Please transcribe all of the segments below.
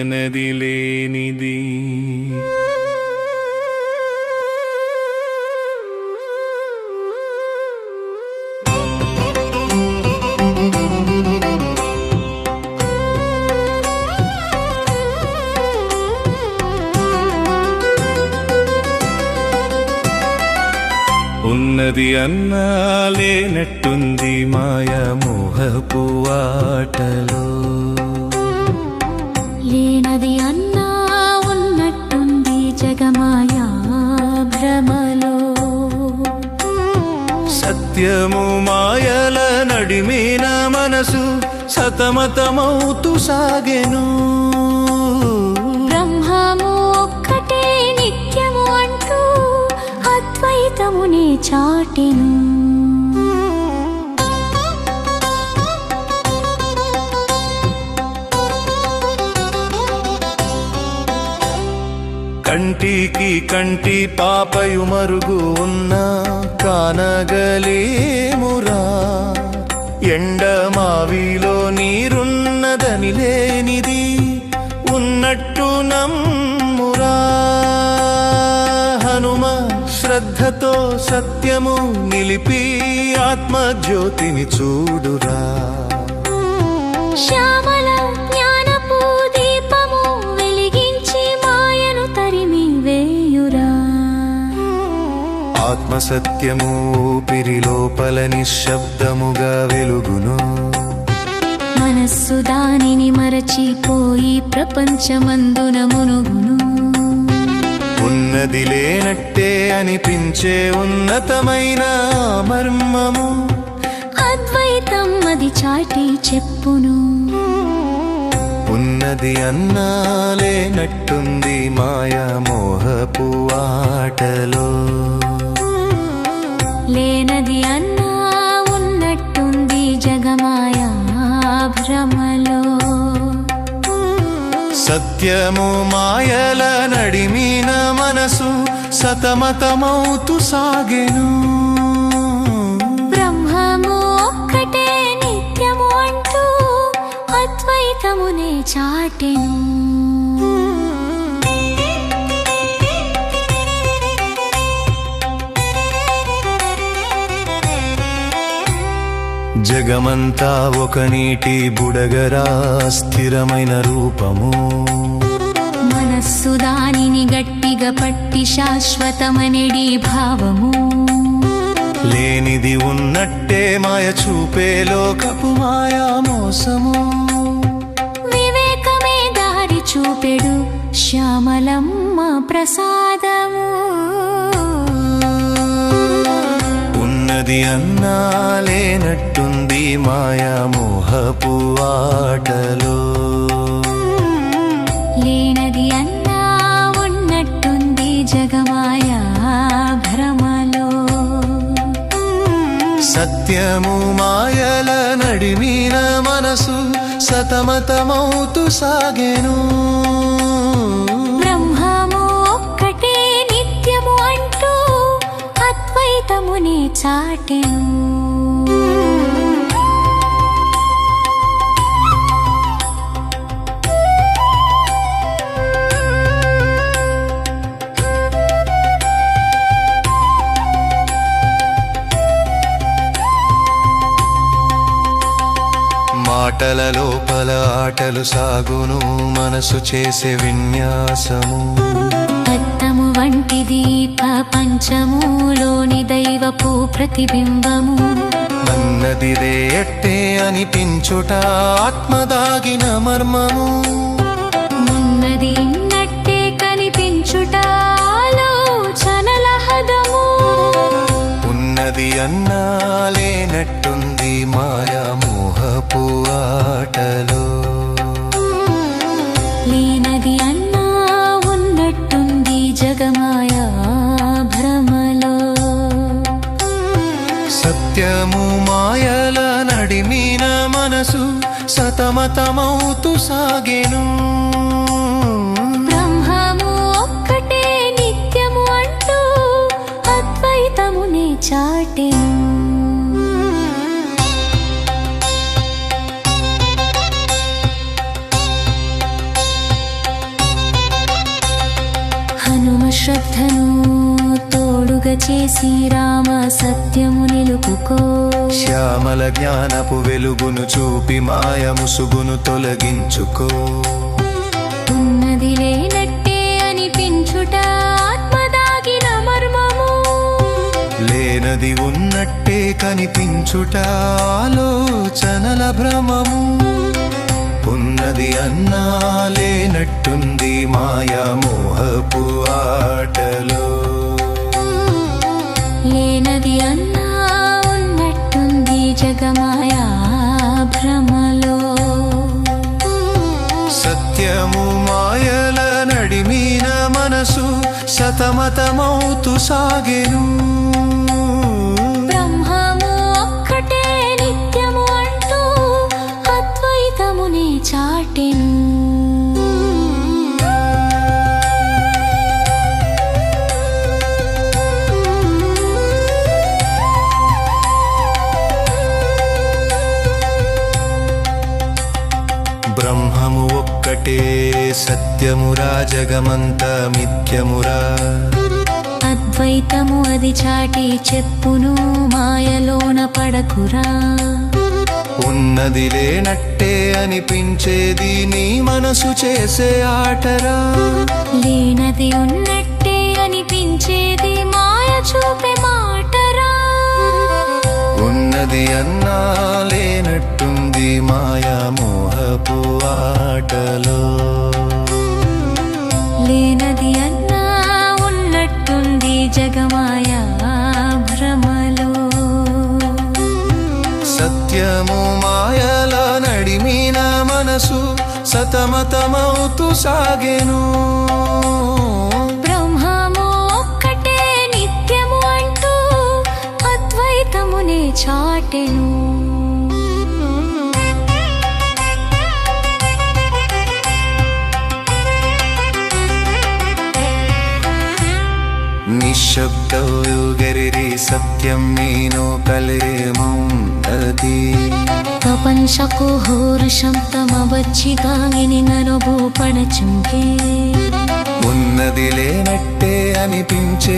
నది లేనిది ఉన్నది అన్నా లేనట్టుంది మాయా మోహపు ఆటలో, లేనది అన్నా ఉన్నట్టుంది జగమాయా భ్రమలో. సత్యము మాయల నడిమిన మనసు సతమతమౌతూ సాగెను. బ్రహ్మము ఒక్కటే నిత్యము అంటూ అద్వైతమునే చాటెను. కంటికి కంటి పాపయు మరుగు ఉన్నా కానగలేమురా, ఎండమావిలో నీరున్నదని లేనిది ఉన్నట్టు నమ్మురా. హనుమ శ్రద్ధతో సత్యము నిలిపి ఆత్మజ్యోతిని చూడురా. శ్యామల జ్ఞానపు దీపము వెలిగించి మాయను తరిమి వేయురా. ఆత్మసత్యము ఊపిరి లోపల నిశ్శబ్దముగా వెలుగును. మనస్సు దానిని మరచిపోయి ప్రపంచమందున మునుగును. ఉన్నది లేనట్టే అనిపించే ఉన్నతమైన మర్మము అద్వైతం అది చాటి చెప్పును. ఉన్నది అన్నా లేనట్టుంది మాయా మోహపు ఆటలో, లేనది అన్నా ఉన్నట్టుంది జగమాయా భ్రమలో. సత్యము మాయల నడిమిన మనసు సతమతమౌతూ సాగెను. బ్రహ్మము ఒక్కటే నిత్యము అంటూ అద్వైతమునే చాటెను. జగమంతా ఒక నీటి బుడగరా స్థిరమైన రూపము. మనస్సు దానిని గట్టిగా పట్టి శాశ్వతమనెడి భావము. లేనిది ఉన్నట్టే మాయ చూపే లోకపు మాయా మోసము. వివేకమే దారి చూపెడు శ్యామలమ్మ ప్రసాదము. ఉన్నది అన్నా లేనట్టుంది మాయా మోహపు ఆటలో, లేనది అన్నా ఉన్నట్టుంది జగమాయా భ్రమలో. సత్యము మాయల నడిమిన మనసు సతమతమౌతూ సాగెను. బ్రహ్మము ఒక్కటే నిత్యము అంటూ అద్వైతమునే చాటెను. మాటల లోపల ఆటలు సాగును మనసు చేసే విన్యాసము. అద్దము వంటిది ప్రపంచములోని దైవపు ప్రతిబింబము. అన్నదిదే ఎట్టే అనిపించుట ఆత్మదాగిన మర్మము. ఉన్నది ఇన్నట్టే కనిపించుట ఆలోచనల హదము. ఉన్నది అన్నా లేనట్టుంది మాయా మోహపు ఆటలో, లేనది అన్నా ఉన్నట్టుంది జగమాయా భ్రమలో. సత్యము మాయల నడిమిన మనసు సతమతమౌతు సాగెను. బ్రహ్మము ఒక్కటే నిత్యము అంటూ అద్వైతమునే చాటెను. హనుమ శ్రద్ధను తోడుగా చేసి రామ సత్యము నిలుపుకో. శ్యామల జ్ఞానపు వెలుగును చూపి మాయ ముసుగును తొలగించుకో. ఉన్నది లేనట్టే అనిపించుట ఆత్మదాగిన మర్మము. లేనది ఉన్నట్టే కనిపించుట ఆలోచనల భ్రమము. ఉన్నది అన్నా లేనట్టుంది మాయా మోహపు ఆటలో. లేనది అన్నా ఉన్నట్టుంది జగమాయా భ్రమలో. సత్యము మాయల నడిమిన మనసు సతమతమౌతు సాగెను. బ్రహ్మము ఒక్కటే నిత్యము అంటూ అద్వైతమునే చాటెను. బ్రహ్మము ఒక్కటే సత్యమురా జగమంత మిథ్యమురా. అద్వైతము అది చాటి చెప్పును మాయలోన పడకురా. ఉన్నది లేనట్టే అనిపించేది నీ మనసు చేసే ఆటరా. లేనది ఉన్నట్టే అనిపించేది మాయ చూపే మాటరా. ఉన్నది అన్నా లేనట్టుంది మాయా మోహపు ఆటలో. లేనది అన్నా ఉన్నట్టుంది జగమాయా భ్రమలో. సత్యము మాయల నడిమిన మనసు సతమతమౌతు సాగెను. బ్రహ్మము ఒక్కటే నిత్యము అంటూ అద్వైతమునే చాటెను. ನಿಶ್ಶಬ್ದವುಗರಿರಿ ಸತ್ಯಂ ನೀನು ಕಲಿರೇಮೌನ್ನತಿ. ప్రపంచకు హోరుషం తమ వచ్చిగాని నరబు పడచుంకే. ఉన్నది లేనట్టే అనిపించే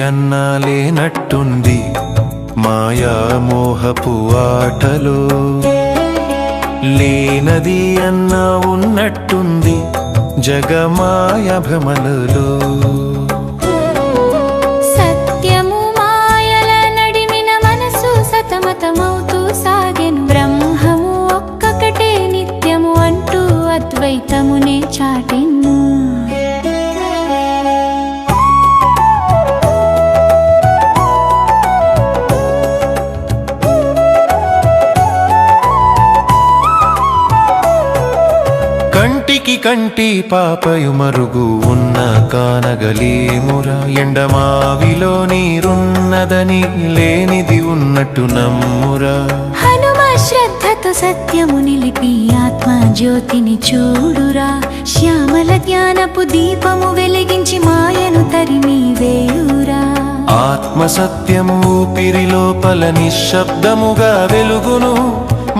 అన్నా లేనట్టుంది మాయా మోహపు ఆటలో. లేనది అన్నా ఉన్నట్టుంది జగమాయ భ్రమలలో. సత్యము మాయల నడిమిన మనసు సతమతమౌతూ సాగెను. బ్రహ్మము ఒక్కటే నిత్యము అంటూ అద్వైతమునే చాటెను. కంటికి కంటి పాపయు మరుగు ఉన్న కానగలేమురా. ఎండమావిలో నీరున్నదని లేనిది ఉన్నట్టు నమ్మురా. హనుమ శ్రద్ధతో సత్యము నిలిపి ఆత్మ జ్యోతిని చూడురా. శ్యామల జ్ఞానపు దీపము వెలిగించి మాయను తరిమి వేయురా. ఆత్మ సత్యము ఊపిరి లోపల నిశ్శబ్దముగా వెలుగును.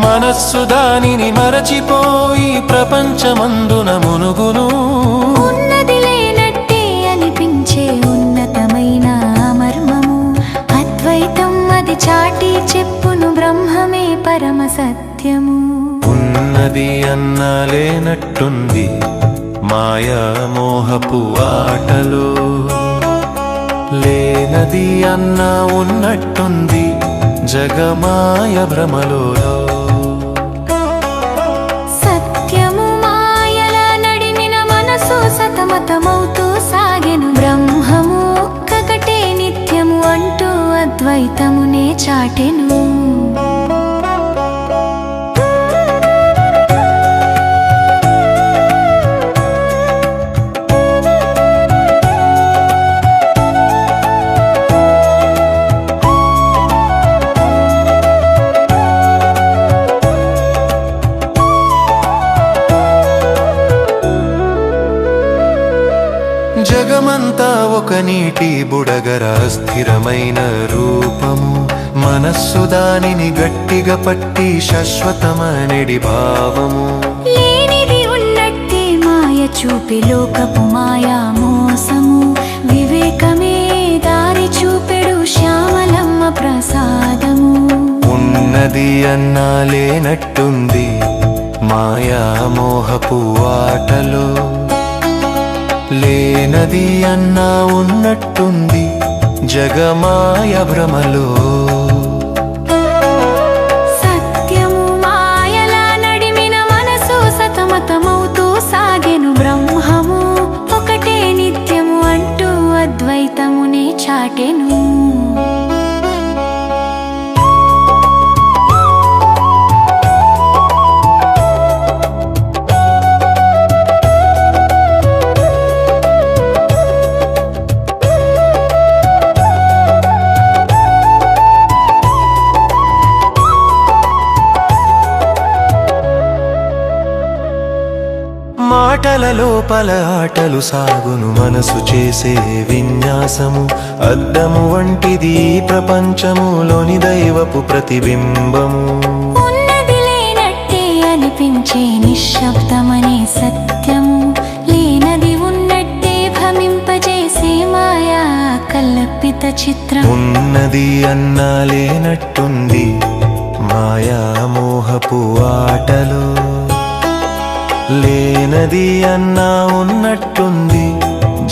మనస్సు దానిని మరచిపోయి ప్రపంచమందున మునుగును. ఉన్నది లేనట్టే అనిపించే ఉన్నతమైన మర్మము. అద్వైతం అది చాటి చెప్పును బ్రహ్మమే పరమ సత్యము. ఉన్నది అన్నా లేనట్టుంది మాయా మోహపు ఆటలో. లే లేనది అన్నా ఉన్నట్టుంది జగమాయ భ్రమలో. సత్యము మాయల నడిమిన మనసు సతమతమవుతూ సాగెను. బ్రహ్మము ఒక్కటే నిత్యము అంటూ అద్వైతమునే చాటెను. జగమంతా ఒక నీటి బుడగర స్థిరమైన రూపము. మనస్సు దానిని గట్టిగా పట్టి శాశ్వతమనెడి భావము. లేనిది ఉన్నట్టే మాయ చూపే లోకపు మాయా మోసము. వివేకమే దారి చూపెడు శ్యామలమ్మ ప్రసాదము. ఉన్నది అన్నా లేనట్టుంది మాయా మోహపు ఆటలో. లేనది అన్నా ఉన్నట్టుంది జగమాయ భ్రమలో. సత్యము మాయల నడిమిన మనసు సతమతమవుతూ సాగెను. బ్రహ్మము ఒకటే నిత్యము అంటూ అద్వైతమునే చాటెను. మాటల లోపల ఆటలు సాగును మనసు చేసే విన్యాసము. అద్దము వంటిది ప్రపంచములోని దైవపు ప్రతిబింబము. ఉన్నది లేనట్టే అనిపించే నిశ్శబ్దమనే సత్యము. లేనది ఉన్నట్టే భ్రమింపజేసే మాయా కల్పిత చిత్రం. ఉన్నది అన్నా లేనట్టుంది మాయా మోహపు ఆటలో. లేనది అన్నా ఉన్నట్టుంది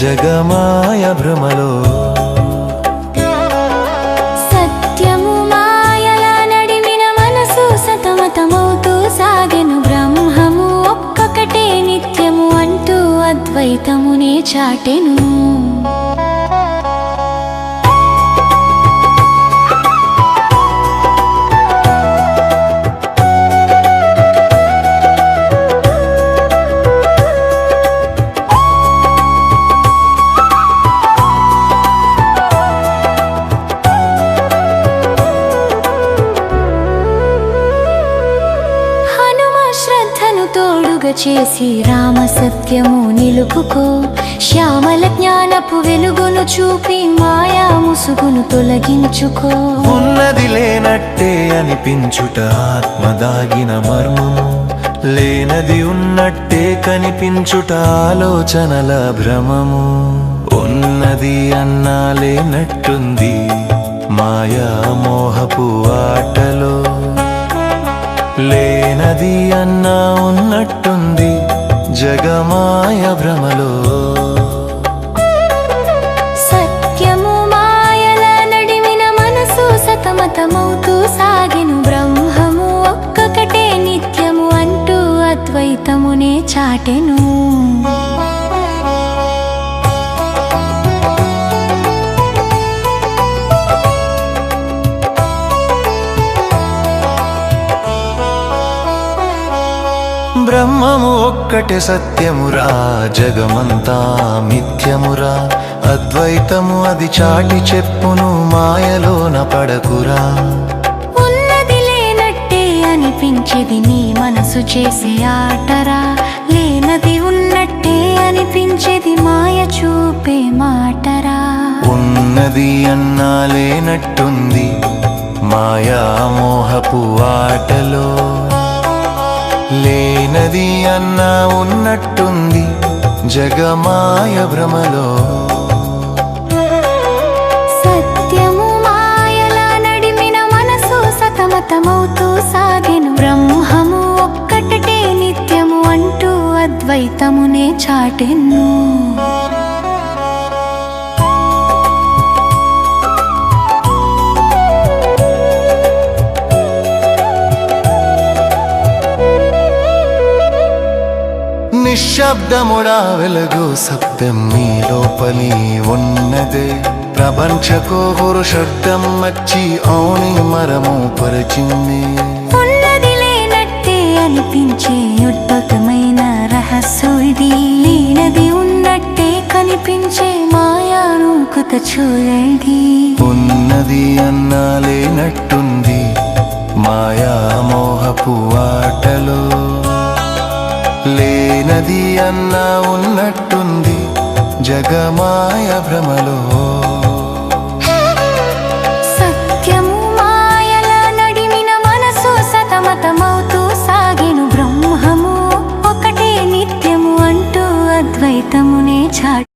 జగమాయ భ్రమలో. సత్యము మాయల నడిమిన మనసు సతమతమవుతూ సాగెను. బ్రహ్మము ఒక్కటే నిత్యము అంటూ అద్వైతమునే చాటెను. తోడుగా చేసి రామ సత్యము నిలుపుకో. శ్యామల జ్ఞానపు వెలుగును చూపి మాయా ముసుగును తొలగించుకో. ఉన్నది లేనట్టే అనిపించుట ఆత్మ దాగిన మర్మము. లేనది ఉన్నట్టే కనిపించుట ఆలోచనల భ్రమము. ఉన్నది అన్నా లేనట్టుంది మాయా మోహపు ఆటలో. లేనది అన్నా ఉన్నట్టుంది జగమాయ భ్రమలో. సత్యము మాయల నడిమిన మనసు సతమతమవుతూ సాగెను. బ్రహ్మము ఒక్కటే నిత్యము అంటూ అద్వైతమునే చాటెను. బ్రహ్మము ఒక్కటే సత్యమురా జగమంతా మిథ్యమురా. అద్వైతము అది చాటి చెప్పును మాయలోన పడకురా. ఉన్నది లేనట్టే అనిపించేది నీ మనసు చేసే ఆటరా. లేనది ఉన్నట్టే అనిపించేది మాయ చూపే మాటరా. ఉన్నది అన్నా లేనట్టుంది మాయా మోహపు ఆటలో. లేనది అన్నా ఉన్నట్టుంది జగమాయ భ్రమలో. సత్యము మాయల నడిమిన మనసు సతమతమవుతూ సాగెను. బ్రహ్మము ఒక్కటే నిత్యము అంటూ అద్వైతమునే చాటెను. నిశ్శబ్దముడా వెలుగు సత్యం నీ లోపలి ఉన్నదే ప్రపంచకోహురు శబ్దం వచ్చి అవుని మరము పరిచింది ఉన్నది లేనట్టే అనిపించే అద్భుతమైన రహస్యం ఇది లేనది ఉన్నట్టే కనిపించే మాయాను కొత్త చూడండి ఉన్నది అన్నా లేనట్టుంది మాయా మోహపు ఆటలో లేనది అన్నా ఉన్నట్టుంది జగమాయ భ్రమలో సత్యము మాయల నడిమిన మనసు సతమతమవుతూ సాగెను బ్రహ్మము ఒకటే నిత్యము అంటూ అద్వైతమునే చాటి